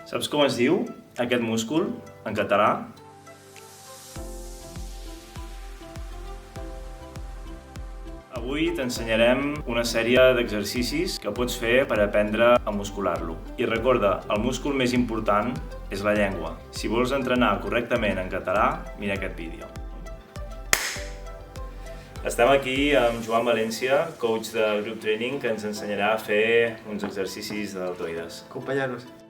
Saps com es diu aquest múscul en català? Avui t'ensenyarem una sèrie d'exercicis que pots fer per aprendre a muscular-lo. I recorda, el múscul més important és la llengua. Si vols entrenar correctament en català, mira aquest vídeo. Estem aquí amb Joan València, coach de Group Training, que ens ensenyarà a fer uns exercicis de deltoides. Acompanyar-nos.